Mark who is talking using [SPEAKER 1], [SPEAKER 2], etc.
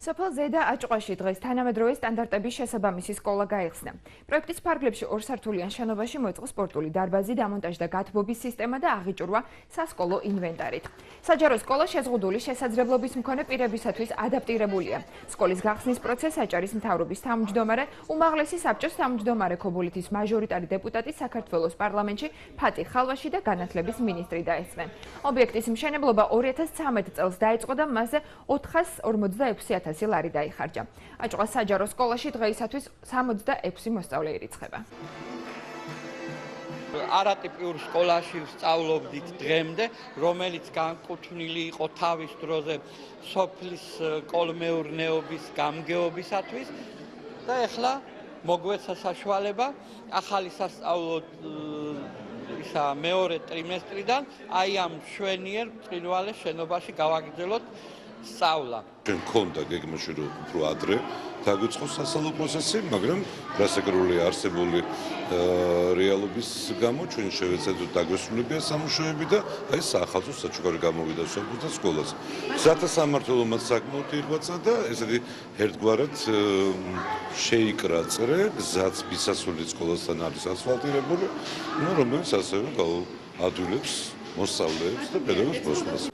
[SPEAKER 1] სოფელ ზედა აჭყვაში დღეს თანამედროვე სტანდარტების შესაბამისი სკოლა გაიხსნა. პროექტის ფარგლებში ორსართულიან შენობაში მოეწყო სპორტული დარბაზი, დამონტაჟდა გათბობის სისტემა და აღიჭურვა სასკოლო ინვენტარით. საჯარო სკოლა შეზღუდული შესაძლებლობის მქონე პირებისათვის ადაპტირებულია. სკოლის გახსნის პროცესს აჭარის მთავრობის თავმჯდომარე, უმაღლესი საბჭოს თავმჯდომარე ქობულეთის მაჟორიტარი დეპუტატი საქართველოს პარლამენტში ფატი ხალვაში და განათლების მინისტრი დაესწრნენ. ობიექტის მშენებლობა 2013 წელს დაიწყო და მასზე 446,000 ლარი დაიხარჯა. აჭყვას საჯარო სკოლაში დღეისათვის 66 მოსწავლე ირიცხება.
[SPEAKER 2] არატიპიურ სკოლაში ვსწავლობდით დღემდე, რომელიც განკუთვნილი იყო თავის დროზე სოფლის კოლმეურნეობის გამგეობისათვის და ეხლა მოგვეცა საშუალება ახალი სასწავლო მეორე ტრიმესტრიდან აი ამ მშვენიერ ბრწყინვალე შენობაში გავაგრძელოთ სწავლა.
[SPEAKER 3] მქონდა გეგმაში რომ უფრო ადრე დაგვიწყოს სასწავლო პროცესი, მაგრამ რასაკრული არსებული რეალობის გამო ჩვენ შევეცადოთ დაგვესრულებია სამუშაოები და აი საახალწლო საჩუქარი გამოვიდა სოფელთა სკოლაზე. სათასამმართველომაც საკმაოდ იღვაცა და ესეთი ერთგვარად შეიკრა წრე, გზაც მისასვლელი სკოლასთან არის ასფალტირებული, რომელიც ასევე გაადვილებს მოსწავლეებს და პედაგოგებს მოსვლას.